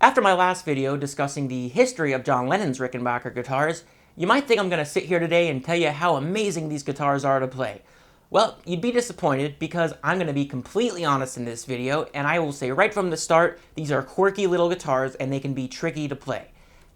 After my last video discussing the history of John Lennon's Rickenbacker guitars, you might think I'm going to sit here today and tell you how amazing these guitars are to play. Well, you'd be disappointed because I'm going to be completely honest in this video, and I will say right from the start, these are quirky little guitars and they can be tricky to play.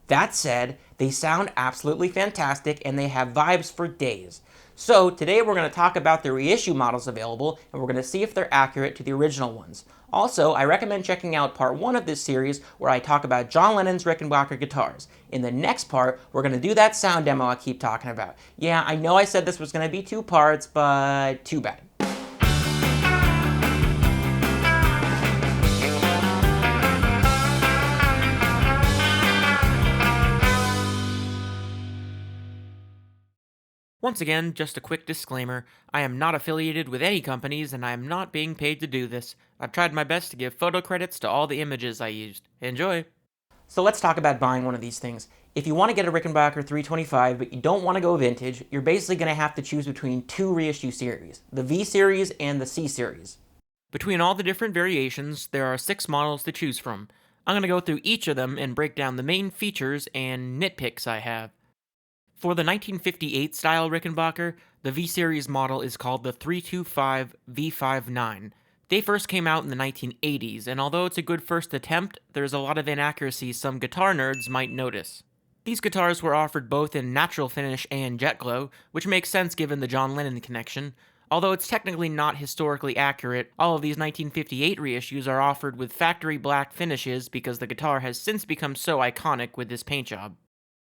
That said, they sound absolutely fantastic and they have vibes for days. So today we're going to talk about the reissue models available and we're going to see if they're accurate to the original ones. Also, I recommend checking out part 1 of this series where I talk about John Lennon's Rickenbacker guitars. In the next part, we're going to do that sound demo I keep talking about. Yeah, I know I said this was going to be 2 parts, but too bad. Once again, just a quick disclaimer, I am not affiliated with any companies and I am not being paid to do this. I've tried my best to give photo credits to all the images I used. Enjoy! So let's talk about buying one of these things. If you want to get a Rickenbacker 325 but you don't want to go vintage, you're basically going to have to choose between 2 reissue series, the V series and the C series. Between all the different variations, there are 6 models to choose from. I'm going to go through each of them and break down the main features and nitpicks I have. For the 1958 style Rickenbacker, the V-Series model is called the 325 V59. They first came out in the 1980s, and although it's a good first attempt, there's a lot of inaccuracies some guitar nerds might notice. These guitars were offered both in natural finish and jet glow, which makes sense given the John Lennon connection. Although it's technically not historically accurate, all of these 1958 reissues are offered with factory black finishes because the guitar has since become so iconic with this paint job.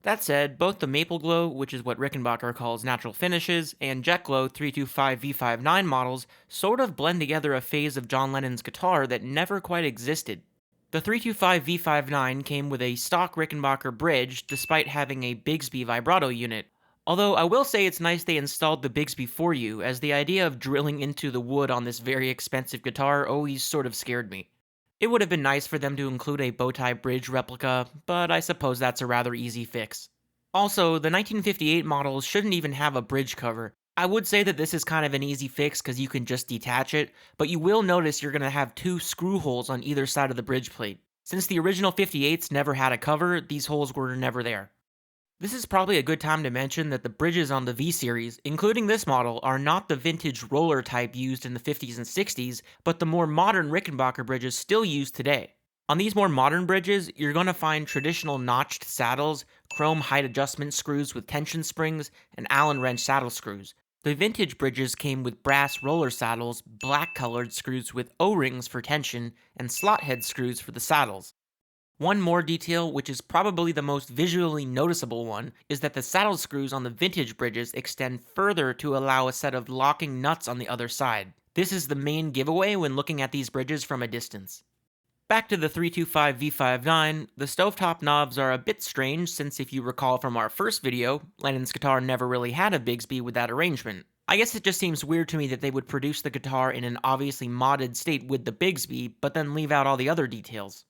That said, both the Maple Glow, which is what Rickenbacker calls natural finishes, and Jet Glow 325 V59 models sort of blend together a phase of John Lennon's guitar that never quite existed. The 325 V59 came with a stock Rickenbacker bridge despite having a Bigsby vibrato unit. Although I will say it's nice they installed the Bigsby for you, as the idea of drilling into the wood on this very expensive guitar always sort of scared me. It would have been nice for them to include a bowtie bridge replica, but I suppose that's a rather easy fix. Also, the 1958 models shouldn't even have a bridge cover. I would say that this is kind of an easy fix because you can just detach it, but you will notice you're going to have 2 screw holes on either side of the bridge plate. Since the original 58s never had a cover, these holes were never there. This is probably a good time to mention that the bridges on the V-Series, including this model, are not the vintage roller type used in the 50s and 60s, but the more modern Rickenbacker bridges still used today. On these more modern bridges, you're going to find traditional notched saddles, chrome height adjustment screws with tension springs, and Allen wrench saddle screws. The vintage bridges came with brass roller saddles, black colored screws with O-rings for tension, and slot head screws for the saddles. One more detail, which is probably the most visually noticeable one, is that the saddle screws on the vintage bridges extend further to allow a set of locking nuts on the other side. This is the main giveaway when looking at these bridges from a distance. Back to the 325 V59, the stovetop knobs are a bit strange since if you recall from our first video, Lennon's guitar never really had a Bigsby with that arrangement. I guess it just seems weird to me that they would produce the guitar in an obviously modded state with the Bigsby, but then leave out all the other details.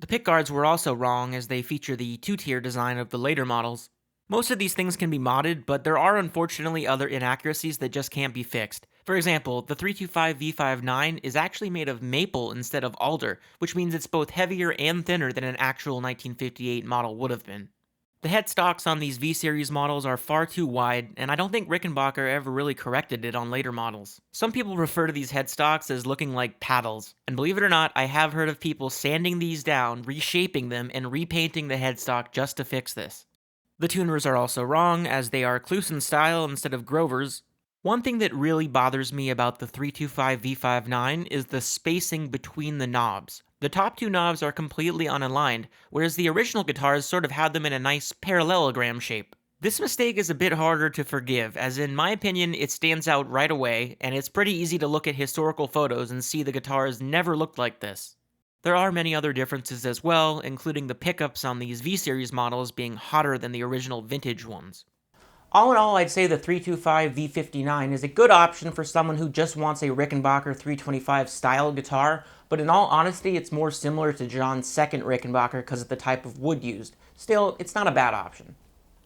The pickguards were also wrong as they feature the 2-tier design of the later models. Most of these things can be modded, but there are unfortunately other inaccuracies that just can't be fixed. For example, the 325 V59 is actually made of maple instead of alder, which means it's both heavier and thinner than an actual 1958 model would have been. The headstocks on these V-Series models are far too wide, and I don't think Rickenbacker ever really corrected it on later models. Some people refer to these headstocks as looking like paddles, and believe it or not, I have heard of people sanding these down, reshaping them, and repainting the headstock just to fix this. The tuners are also wrong, as they are Kluson style instead of Grover's. One thing that really bothers me about the 325 V59 is the spacing between the knobs. The top 2 knobs are completely unaligned, whereas the original guitars sort of had them in a nice parallelogram shape. This mistake is a bit harder to forgive, as in my opinion it stands out right away, and it's pretty easy to look at historical photos and see the guitars never looked like this. There are many other differences as well, including the pickups on these V-Series models being hotter than the original vintage ones. All in all, I'd say the 325 V59 is a good option for someone who just wants a Rickenbacker 325 style guitar, but in all honesty, it's more similar to John's second Rickenbacker because of the type of wood used. Still, it's not a bad option.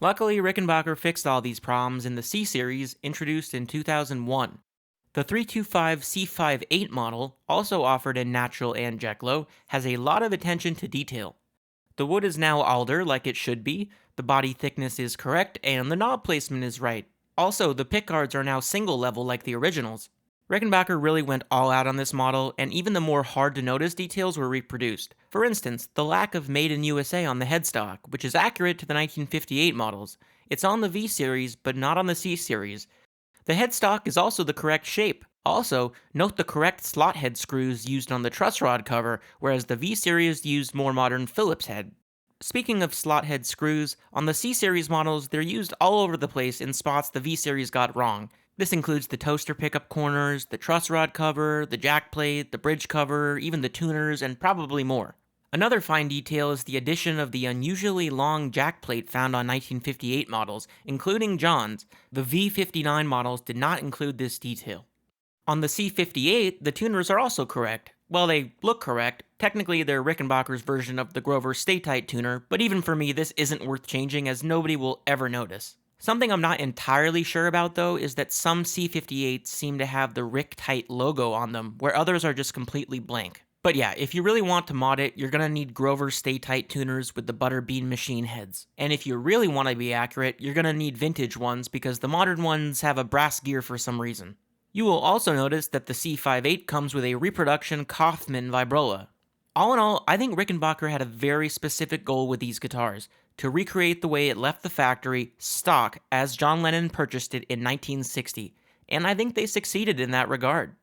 Luckily, Rickenbacker fixed all these problems in the C-Series, introduced in 2001. The 325 C58 model, also offered in natural and jet glow, has a lot of attention to detail. The wood is now alder like it should be, the body thickness is correct, and the knob placement is right. Also, the pickguards are now single level like the originals. Rickenbacker really went all out on this model, and even the more hard to notice details were reproduced. For instance, the lack of Made in USA on the headstock, which is accurate to the 1958 models. It's on the V series, but not on the C series. The headstock is also the correct shape. Also, note the correct slot head screws used on the truss rod cover, whereas the V series used more modern Phillips head. Speaking of slot head screws, on the C-Series models, they're used all over the place in spots the V-Series got wrong. This includes the toaster pickup corners, the truss rod cover, the jack plate, the bridge cover, even the tuners, and probably more. Another fine detail is the addition of the unusually long jack plate found on 1958 models, including John's. The V59 models did not include this detail. On the C58, the tuners are also correct. Well, they look correct. Technically, they're Rickenbacker's version of the Grover Stay-Tight tuner, but even for me, this isn't worth changing as nobody will ever notice. Something I'm not entirely sure about, though, is that some C58s seem to have the Rick-Tight logo on them, where others are just completely blank. But yeah, if you really want to mod it, you're gonna need Grover Stay-Tight tuners with the Butterbean machine heads. And if you really want to be accurate, you're gonna need vintage ones because the modern ones have a brass gear for some reason. You will also notice that the C58 comes with a reproduction Kaufman vibrola. All in all, I think Rickenbacker had a very specific goal with these guitars, to recreate the way it left the factory, stock, as John Lennon purchased it in 1960, and I think they succeeded in that regard.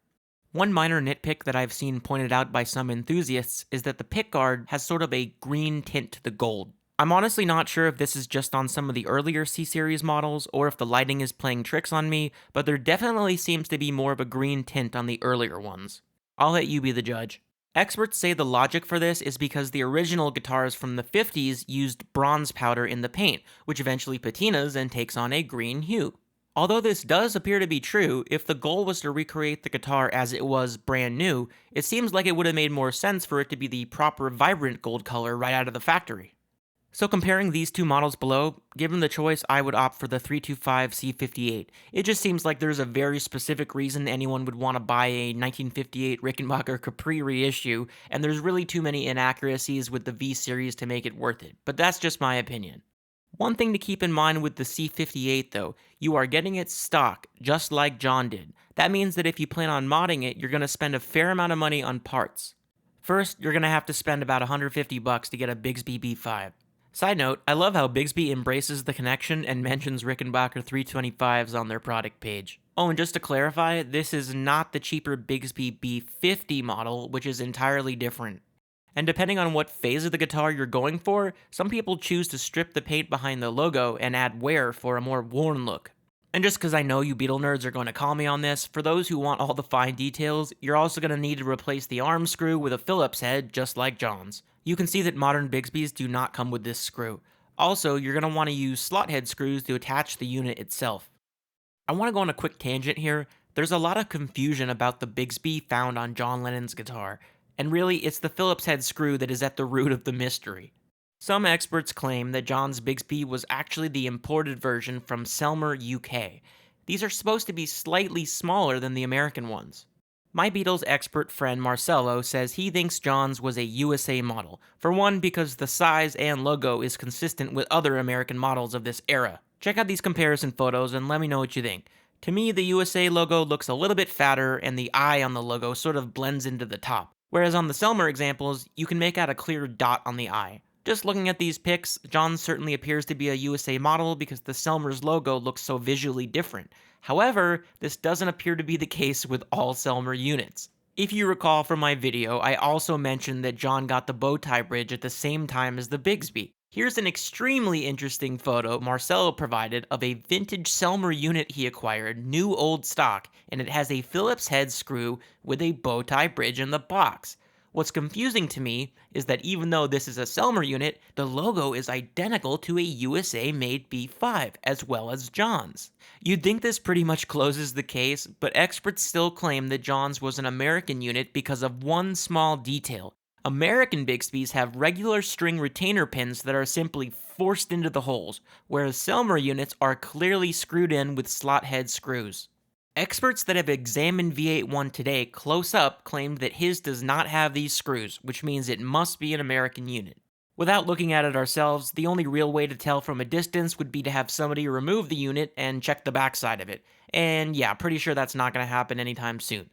One minor nitpick that I've seen pointed out by some enthusiasts is that the pickguard has sort of a green tint to the gold. I'm honestly not sure if this is just on some of the earlier C-Series models or if the lighting is playing tricks on me, but there definitely seems to be more of a green tint on the earlier ones. I'll let you be the judge. Experts say the logic for this is because the original guitars from the 50s used bronze powder in the paint, which eventually patinas and takes on a green hue. Although this does appear to be true, if the goal was to recreate the guitar as it was brand new, it seems like it would have made more sense for it to be the proper vibrant gold color right out of the factory. So comparing these two models below, given the choice, I would opt for the 325 C58. It just seems like there's a very specific reason anyone would want to buy a 1958 Rickenbacker Capri reissue, and there's really too many inaccuracies with the V series to make it worth it, but that's just my opinion. One thing to keep in mind with the C58 though, you are getting it stock, just like John did. That means that if you plan on modding it, you're going to spend a fair amount of money on parts. First, you're going to have to spend about $150 to get a Bigsby B5. Side note, I love how Bigsby embraces the connection and mentions Rickenbacker 325s on their product page. Oh, and just to clarify, this is not the cheaper Bigsby B50 model, which is entirely different. And depending on what phase of the guitar you're going for, some people choose to strip the paint behind the logo and add wear for a more worn look. And just because I know you Beatle nerds are going to call me on this, for those who want all the fine details, you're also going to need to replace the arm screw with a Phillips head, just like John's. You can see that modern Bigsbys do not come with this screw. Also, you're going to want to use slot head screws to attach the unit itself. I want to go on a quick tangent here. There's a lot of confusion about the Bigsby found on John Lennon's guitar, and really it's the Phillips head screw that is at the root of the mystery. Some experts claim that John's Bigsby was actually the imported version from Selmer, UK. These are supposed to be slightly smaller than the American ones. My Beatles expert friend Marcello says he thinks John's was a USA model, for one because the size and logo is consistent with other American models of this era. Check out these comparison photos and let me know what you think. To me, the USA logo looks a little bit fatter and the eye on the logo sort of blends into the top, whereas on the Selmer examples, you can make out a clear dot on the eye. Just looking at these pics, John's certainly appears to be a USA model because the Selmer's logo looks so visually different. However, this doesn't appear to be the case with all Selmer units. If you recall from my video, I also mentioned that John got the bow tie bridge at the same time as the Bigsby. Here's an extremely interesting photo Marcello provided of a vintage Selmer unit he acquired, new old stock, and it has a Phillips head screw with a bow tie bridge in the box. What's confusing to me is that even though this is a Selmer unit, the logo is identical to a USA-made B5, as well as John's. You'd think this pretty much closes the case, but experts still claim that John's was an American unit because of one small detail. American Bigsbys have regular string retainer pins that are simply forced into the holes, whereas Selmer units are clearly screwed in with slot head screws. Experts that have examined V81 today close up claimed that his does not have these screws, which means it must be an American unit. Without looking at it ourselves, the only real way to tell from a distance would be to have somebody remove the unit and check the backside of it. And yeah, pretty sure that's not going to happen anytime soon.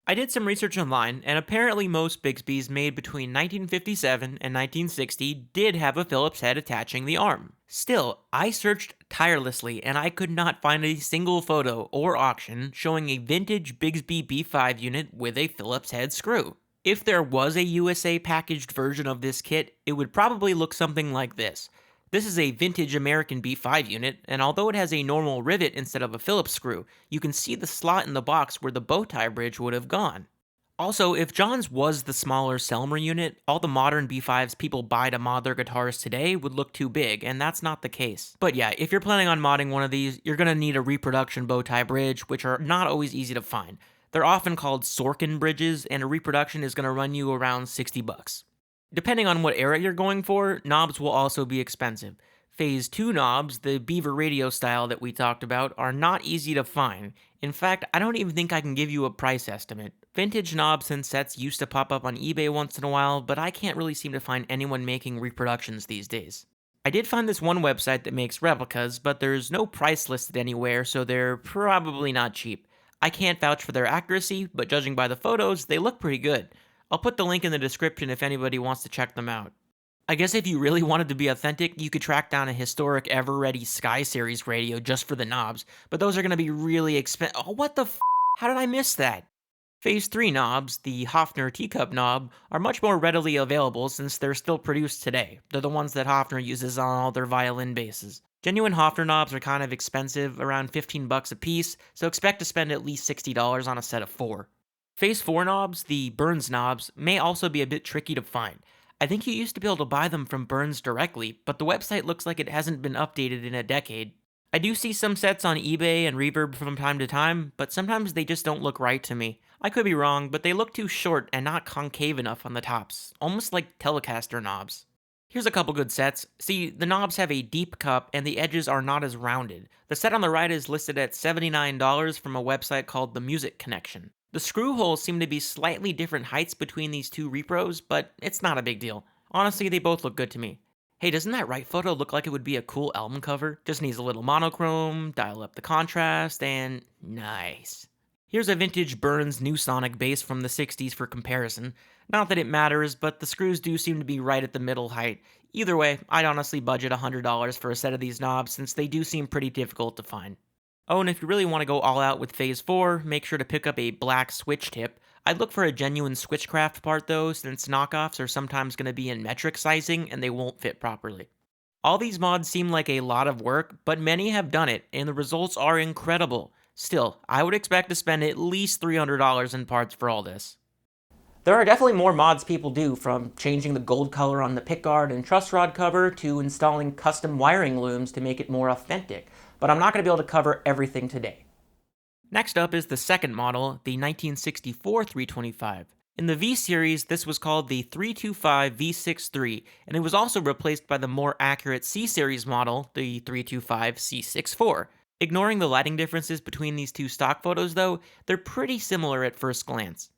I did some research online, and apparently most Bixbys made between 1957 and 1960 did have a Phillips head attaching the arm. Still, I searched tirelessly and I could not find a single photo or auction showing a vintage Bigsby B5 unit with a Phillips head screw. If there was a USA packaged version of this kit, it would probably look something like this. This is a vintage American B5 unit, and although it has a normal rivet instead of a Phillips screw, you can see the slot in the box where the bow tie bridge would have gone. Also, if John's was the smaller Selmer unit, all the modern B5s people buy to mod their guitars today would look too big, and that's not the case. But yeah, if you're planning on modding one of these, you're going to need a reproduction bow tie bridge, which are not always easy to find. They're often called Sorkin bridges, and a reproduction is going to run you around $60. Depending on what era you're going for, knobs will also be expensive. Phase 2 knobs, the Beaver radio style that we talked about, are not easy to find. In fact, I don't even think I can give you a price estimate. Vintage knobs and sets used to pop up on eBay once in a while, but I can't really seem to find anyone making reproductions these days. I did find this one website that makes replicas, but there's no price listed anywhere, so they're probably not cheap. I can't vouch for their accuracy, but judging by the photos, they look pretty good. I'll put the link in the description if anybody wants to check them out. I guess if you really wanted to be authentic, you could track down a historic Ever-Ready Sky Series radio just for the knobs, but those are going to be really expensive. Oh, what the f***? How did I miss that? Phase 3 knobs, the Hofner teacup knob, are much more readily available since they're still produced today. They're the ones that Hofner uses on all their violin basses. Genuine Hofner knobs are kind of expensive, around $15 a piece, so expect to spend at least $60 on a set of 4. Phase 4 knobs, the Burns knobs, may also be a bit tricky to find. I think you used to be able to buy them from Burns directly, but the website looks like it hasn't been updated in a decade. I do see some sets on eBay and Reverb from time to time, but sometimes they just don't look right to me. I could be wrong, but they look too short and not concave enough on the tops, almost like Telecaster knobs. Here's a couple good sets. See, the knobs have a deep cup and the edges are not as rounded. The set on the right is listed at $79 from a website called The Music Connection. The screw holes seem to be slightly different heights between these two repros, but it's not a big deal. Honestly, they both look good to me. Hey, doesn't that right photo look like it would be a cool album cover? Just needs a little monochrome, dial up the contrast, and nice. Here's a vintage Burns New Sonic bass from the 60s for comparison. Not that it matters, but the screws do seem to be right at the middle height. Either way, I'd honestly budget $100 for a set of these knobs since they do seem pretty difficult to find. Oh, and if you really want to go all out with Phase 4, make sure to pick up a black switch tip. I'd look for a genuine Switchcraft part though, since knockoffs are sometimes going to be in metric sizing and they won't fit properly. All these mods seem like a lot of work, but many have done it, and the results are incredible. Still, I would expect to spend at least $300 in parts for all this. There are definitely more mods people do, from changing the gold color on the pickguard and truss rod cover to installing custom wiring looms to make it more authentic, but I'm not going to be able to cover everything today. Next up is the second model, the 1964 325. In the V series, this was called the 325 V63, and it was also replaced by the more accurate C series model, the 325 C64. Ignoring the lighting differences between these two stock photos though, they're pretty similar at first glance.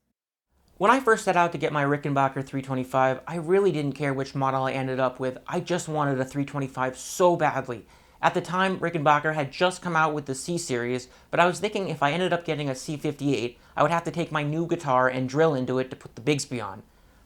When I first set out to get my Rickenbacker 325, I really didn't care which model I ended up with. I just wanted a 325 so badly. At the time, Rickenbacker had just come out with the C series, but I was thinking if I ended up getting a C58, I would have to take my new guitar and drill into it to put the Bigsby on.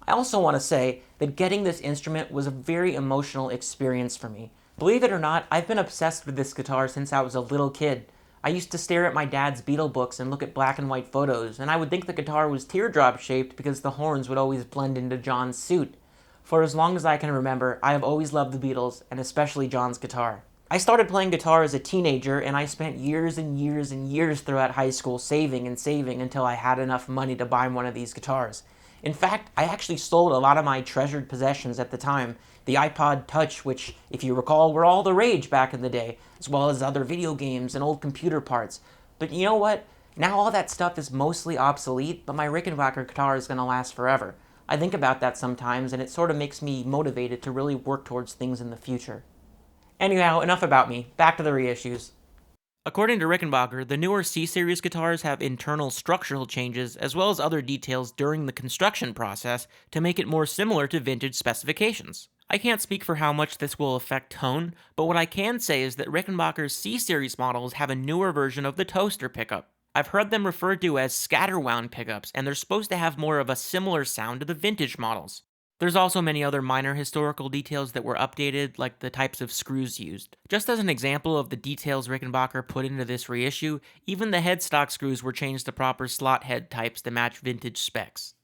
I also want to say that getting this instrument was a very emotional experience for me. Believe it or not, I've been obsessed with this guitar since I was a little kid. I used to stare at my dad's Beatle books and look at black and white photos, and I would think the guitar was teardrop shaped because the horns would always blend into John's suit. For as long as I can remember, I have always loved the Beatles, and especially John's guitar. I started playing guitar as a teenager, and I spent years and years and years throughout high school saving and saving until I had enough money to buy one of these guitars. In fact, I actually sold a lot of my treasured possessions at the time, the iPod Touch, which, if you recall, were all the rage back in the day, as well as other video games and old computer parts. But you know what? Now all that stuff is mostly obsolete, but my Rickenbacker guitar is going to last forever. I think about that sometimes, and it sort of makes me motivated to really work towards things in the future. Anyhow, enough about me. Back to the reissues. According to Rickenbacker, the newer C-Series guitars have internal structural changes as well as other details during the construction process to make it more similar to vintage specifications. I can't speak for how much this will affect tone, but what I can say is that Rickenbacker's C-Series models have a newer version of the toaster pickup. I've heard them referred to as scatterwound pickups, and they're supposed to have more of a similar sound to the vintage models. There's also many other minor historical details that were updated, like the types of screws used. Just as an example of the details Rickenbacker put into this reissue, even the headstock screws were changed to proper slot head types to match vintage specs.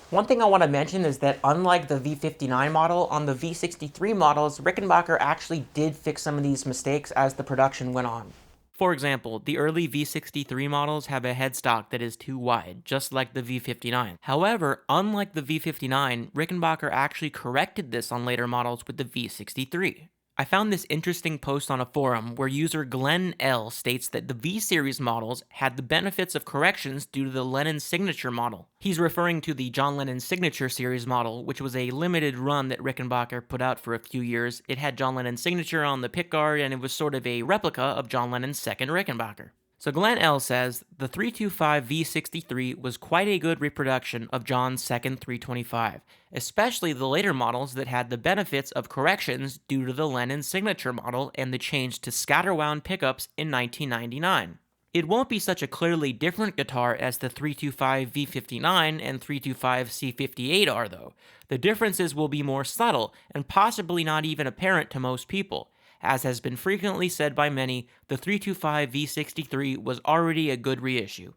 One thing I want to mention is that unlike the V59 model, on the V63 models, Rickenbacker actually did fix some of these mistakes as the production went on. For example, the early V63 models have a headstock that is too wide, just like the V59. However, unlike the V59, Rickenbacker actually corrected this on later models with the V63. I found this interesting post on a forum where user Glenn L states that the V-Series models had the benefits of corrections due to the Lennon Signature model. He's referring to the John Lennon Signature Series model, which was a limited run that Rickenbacker put out for a few years. It had John Lennon's signature on the pickguard, and it was sort of a replica of John Lennon's second Rickenbacker. So Glenn L says, the 325 V63 was quite a good reproduction of John's second 325, especially the later models that had the benefits of corrections due to the Lennon signature model and the change to scatterwound pickups in 1999. It won't be such a clearly different guitar as the 325 V59 and 325 C58 are though. The differences will be more subtle and possibly not even apparent to most people. As has been frequently said by many, the 325 V63 was already a good reissue.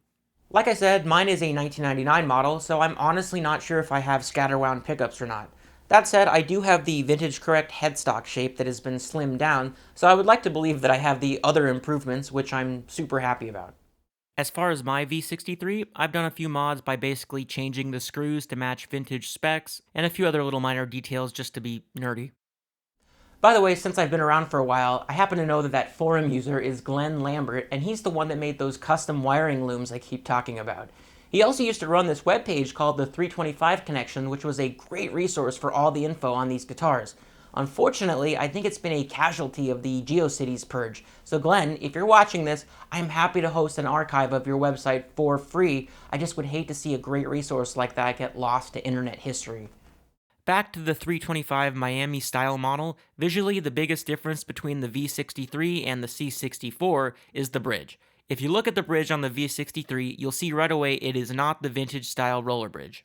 Like I said, mine is a 1999 model, so I'm honestly not sure if I have scatterwound pickups or not. That said, I do have the vintage correct headstock shape that has been slimmed down, so I would like to believe that I have the other improvements, which I'm super happy about. As far as my V63, I've done a few mods by basically changing the screws to match vintage specs, and a few other little minor details just to be nerdy. By the way, since I've been around for a while, I happen to know that that forum user is Glenn Lambert, and he's the one that made those custom wiring looms I keep talking about. He also used to run this webpage called the 325 Connection, which was a great resource for all the info on these guitars. Unfortunately, I think it's been a casualty of the GeoCities purge. So Glenn, if you're watching this, I'm happy to host an archive of your website for free. I just would hate to see a great resource like that get lost to internet history. Back to the 325 Miami style model, visually the biggest difference between the V63 and the C64 is the bridge. If you look at the bridge on the V63, you'll see right away it is not the vintage style roller bridge.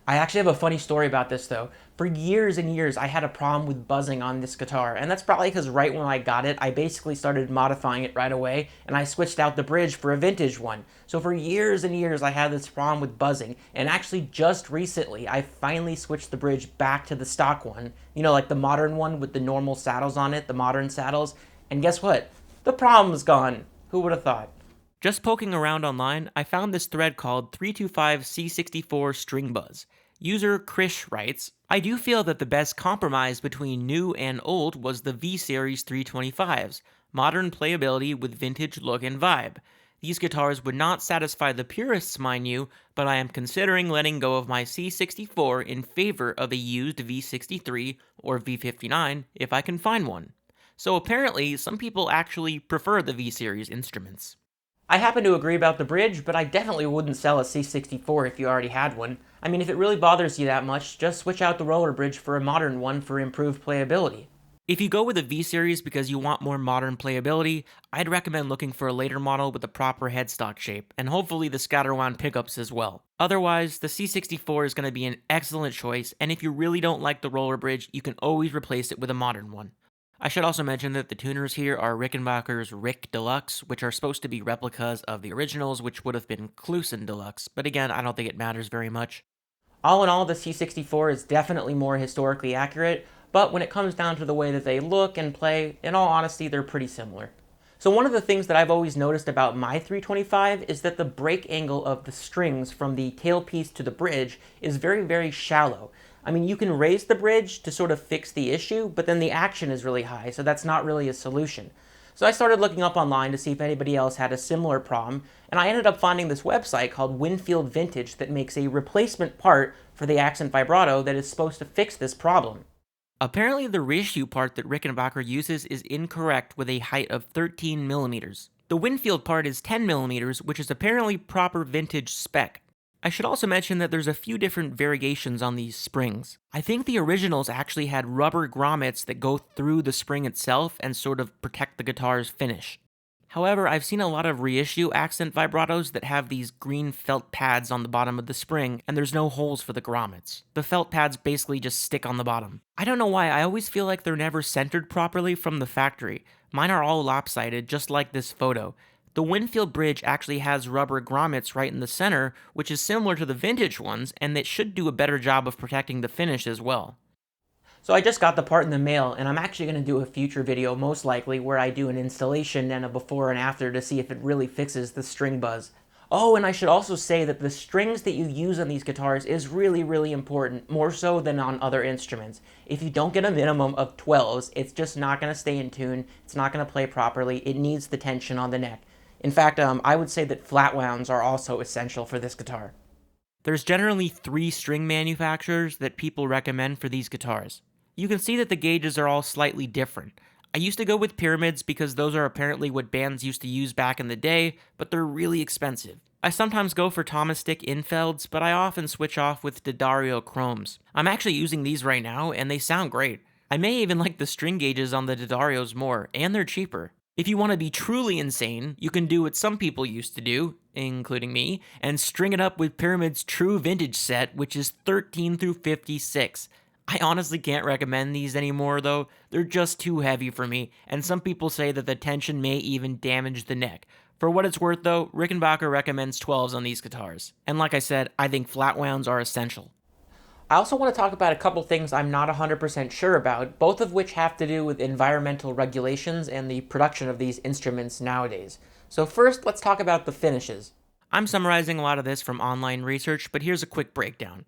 I actually have a funny story about this though. For years and years I had a problem with buzzing on this guitar, and that's probably because right when I got it I basically started modifying it right away and I switched out the bridge for a vintage one. So for years and years I had this problem with buzzing, and actually just recently I finally switched the bridge back to the stock one, you know, like the modern one with the normal saddles on it, the modern saddles, and guess what? The problem's gone. Who would have thought? Just poking around online, I found this thread called 325C64 String Buzz. User Krish writes, I do feel that the best compromise between new and old was the V-Series 325s, modern playability with vintage look and vibe. These guitars would not satisfy the purists, mind you, but I am considering letting go of my C64 in favor of a used V63 or V59 if I can find one. So apparently, some people actually prefer the V-Series instruments. I happen to agree about the bridge, but I definitely wouldn't sell a C64 if you already had one. I mean, if it really bothers you that much, just switch out the roller bridge for a modern one for improved playability. If you go with a V-Series because you want more modern playability, I'd recommend looking for a later model with a proper headstock shape, and hopefully the scatterwound pickups as well. Otherwise, the C64 is going to be an excellent choice, and if you really don't like the roller bridge, you can always replace it with a modern one. I should also mention that the tuners here are Rickenbacker's Rick Deluxe, which are supposed to be replicas of the originals, which would have been Kluson Deluxe, but again, I don't think it matters very much. All in all, the C64 is definitely more historically accurate, but when it comes down to the way that they look and play, in all honesty, they're pretty similar. So one of the things that I've always noticed about my 325 is that the break angle of the strings from the tailpiece to the bridge is very, very shallow. I mean, you can raise the bridge to sort of fix the issue, but then the action is really high, so that's not really a solution. So I started looking up online to see if anybody else had a similar problem, and I ended up finding this website called Winfield Vintage that makes a replacement part for the accent vibrato that is supposed to fix this problem. Apparently the Reissue part that Rickenbacker uses is incorrect with a height of 13 millimeters. The Winfield part is 10 millimeters, which is apparently proper vintage spec. I should also mention that there's a few different variations on these springs. I think the originals actually had rubber grommets that go through the spring itself and sort of protect the guitar's finish. However, I've seen a lot of reissue accent vibratos that have these green felt pads on the bottom of the spring, and there's no holes for the grommets. The felt pads basically just stick on the bottom. I don't know why, I always feel like they're never centered properly from the factory. Mine are all lopsided, just like this photo. The Winfield bridge actually has rubber grommets right in the center, which is similar to the vintage ones, and it should do a better job of protecting the finish as well. So I just got the part in the mail, and I'm actually going to do a future video, most likely, where I do an installation and a before and after to see if it really fixes the string buzz. Oh, and I should also say that the strings that you use on these guitars is really, really important, more so than on other instruments. If you don't get a minimum of 12s, it's just not going to stay in tune, it's not going to play properly, it needs the tension on the neck. In fact, I would say that flat wounds are also essential for this guitar. There's generally 3 string manufacturers that people recommend for these guitars. You can see that the gauges are all slightly different. I used to go with pyramids because those are apparently what bands used to use back in the day, but they're really expensive. I sometimes go for Thomas Stick Infelds, but I often switch off with D'Addario Chromes. I'm actually using these right now, and they sound great. I may even like the string gauges on the D'Addarios more, and they're cheaper. If you want to be truly insane, you can do what some people used to do, including me, and string it up with Pyramid's true vintage set, which is 13 through 56. I honestly can't recommend these anymore though, they're just too heavy for me, and some people say that the tension may even damage the neck. For what it's worth though, Rickenbacker recommends 12s on these guitars. And like I said, I think flat wounds are essential. I also want to talk about a couple things I'm not 100% sure about, both of which have to do with environmental regulations and the production of these instruments nowadays. So first, let's talk about the finishes. I'm summarizing a lot of this from online research, but here's a quick breakdown.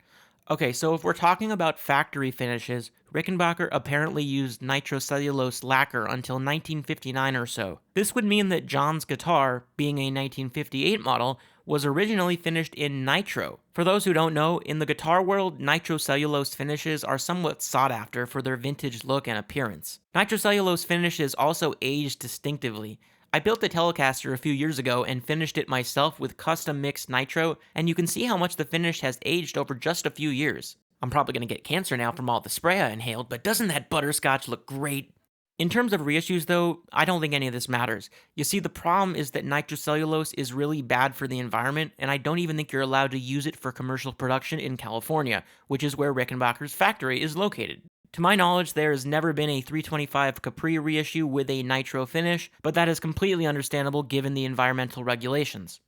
Okay, so if we're talking about factory finishes, Rickenbacker apparently used nitrocellulose lacquer until 1959 or so. This would mean that John's guitar, being a 1958 model, was originally finished in nitro. For those who don't know, in the guitar world, nitrocellulose finishes are somewhat sought after for their vintage look and appearance. Nitrocellulose finishes also age distinctively. I built the Telecaster a few years ago and finished it myself with custom mixed nitro, and you can see how much the finish has aged over just a few years. I'm probably going to get cancer now from all the spray I inhaled, but doesn't that butterscotch look great? In terms of reissues though, I don't think any of this matters. You see, the problem is that nitrocellulose is really bad for the environment, and I don't even think you're allowed to use it for commercial production in California, which is where Rickenbacker's factory is located. To my knowledge, there has never been a 325 Capri reissue with a nitro finish, but that is completely understandable given the environmental regulations.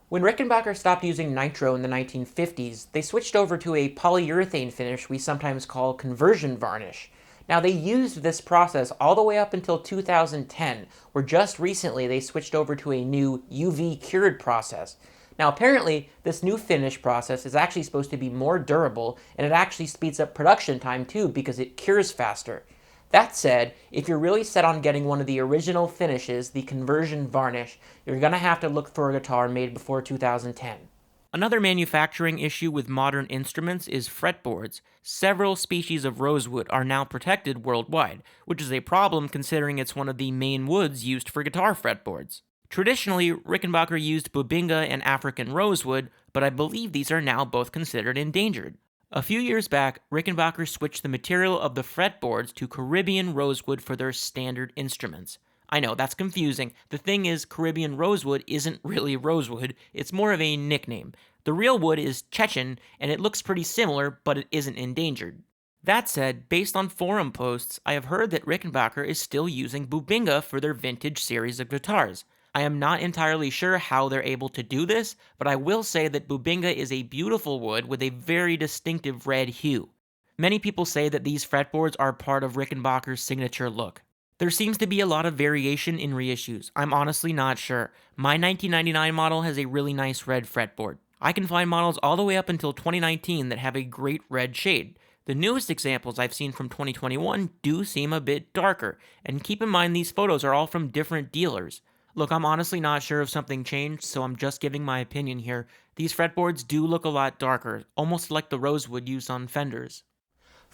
When Rickenbacker stopped using nitro in the 1950s, they switched over to a polyurethane finish we sometimes call conversion varnish. Now, they used this process all the way up until 2010, where just recently they switched over to a new UV cured process. Now, apparently, this new finish process is actually supposed to be more durable, and it actually speeds up production time too because it cures faster. That said, if you're really set on getting one of the original finishes, the conversion varnish, you're going to have to look for a guitar made before 2010. Another manufacturing issue with modern instruments is fretboards. Several species of rosewood are now protected worldwide, which is a problem considering it's one of the main woods used for guitar fretboards. Traditionally, Rickenbacker used bubinga and African rosewood, but I believe these are now both considered endangered. A few years back, Rickenbacker switched the material of the fretboards to Caribbean rosewood for their standard instruments. I know, that's confusing. The thing is, Caribbean rosewood isn't really rosewood, it's more of a nickname. The real wood is Chechen, and it looks pretty similar, but it isn't endangered. That said, based on forum posts, I have heard that Rickenbacker is still using bubinga for their vintage series of guitars. I am not entirely sure how they're able to do this, but I will say that bubinga is a beautiful wood with a very distinctive red hue. Many people say that these fretboards are part of Rickenbacker's signature look. There seems to be a lot of variation in reissues. I'm honestly not sure. My 1999 model has a really nice red fretboard. I can find models all the way up until 2019 that have a great red shade. The newest examples I've seen from 2021 do seem a bit darker, and keep in mind these photos are all from different dealers. Look, I'm honestly not sure if something changed, so I'm just giving my opinion here. These fretboards do look a lot darker, almost like the rosewood used on Fenders.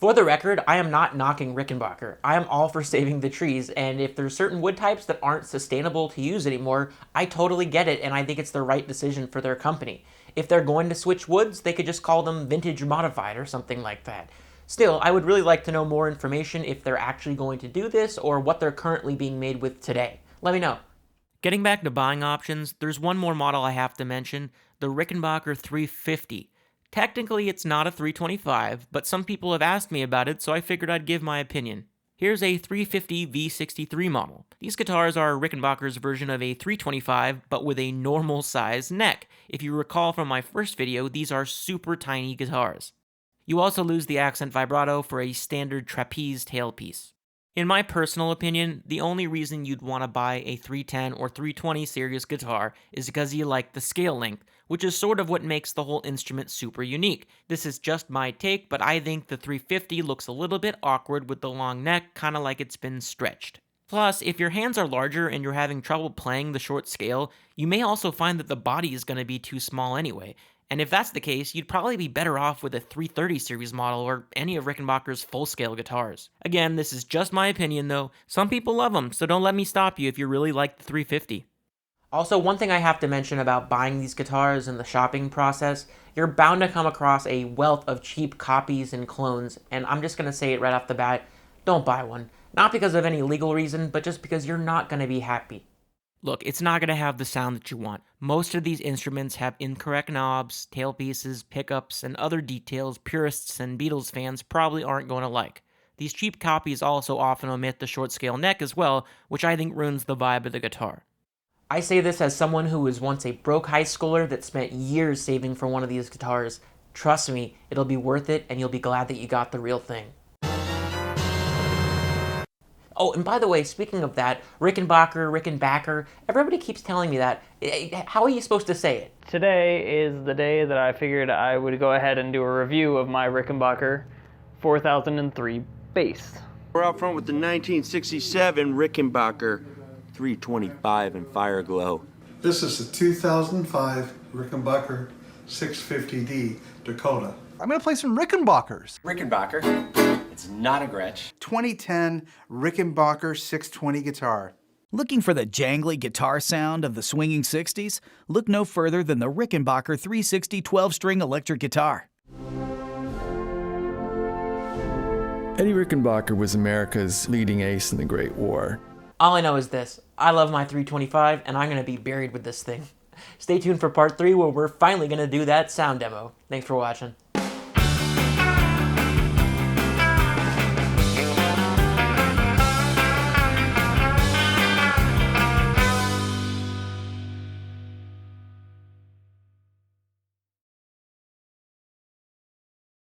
For the record, I am not knocking Rickenbacker. I am all for saving the trees, and if there's certain wood types that aren't sustainable to use anymore, I totally get it, and I think it's the right decision for their company. If they're going to switch woods, they could just call them vintage modified or something like that. Still, I would really like to know more information if they're actually going to do this or what they're currently being made with today. Let me know. Getting back to buying options, there's one more model I have to mention, the Rickenbacker 350. Technically, it's not a 325, but some people have asked me about it, so I figured I'd give my opinion. Here's a 350 V63 model. These guitars are Rickenbacker's version of a 325, but with a normal size neck. If you recall from my first video, these are super tiny guitars. You also lose the accent vibrato for a standard trapeze tailpiece. In my personal opinion, the only reason you'd want to buy a 310 or 320 series guitar is because you like the scale length, which is sort of what makes the whole instrument super unique. This is just my take, but I think the 350 looks a little bit awkward with the long neck, kind of like it's been stretched. Plus, if your hands are larger and you're having trouble playing the short scale, you may also find that the body is going to be too small anyway. And if that's the case, you'd probably be better off with a 330 series model or any of Rickenbacker's full-scale guitars. Again, this is just my opinion though. Some people love them, so don't let me stop you if you really like the 350. Also, one thing I have to mention about buying these guitars and the shopping process, you're bound to come across a wealth of cheap copies and clones, and I'm just going to say it right off the bat, don't buy one. Not because of any legal reason, but just because you're not going to be happy. Look, it's not going to have the sound that you want. Most of these instruments have incorrect knobs, tailpieces, pickups, and other details purists and Beatles fans probably aren't going to like. These cheap copies also often omit the short scale neck as well, which I think ruins the vibe of the guitar. I say this as someone who was once a broke high schooler that spent years saving for one of these guitars. Trust me, it'll be worth it, and you'll be glad that you got the real thing. Oh, and by the way, speaking of that, Rickenbacker, Ricken-BACK-er, everybody keeps telling me that. How are you supposed to say it? Today is the day that I figured I would go ahead and do a review of my Rickenbacker 4003 bass. We're out front with the 1967 Rickenbacker 325 in Fire Glow. This is the 2005 Rickenbacker 650D Dakota. I'm gonna play some Rickenbackers. Rickenbacker, it's not a Gretsch. 2010 Rickenbacker 620 guitar. Looking for the jangly guitar sound of the swinging 60s? Look no further than the Rickenbacker 360 12-string electric guitar. Eddie Rickenbacker was America's leading ace in the Great War. All I know is this, I love my 325, and I'm going to be buried with this thing. Stay tuned for part 3 where we're finally going to do that sound demo. Thanks for watching.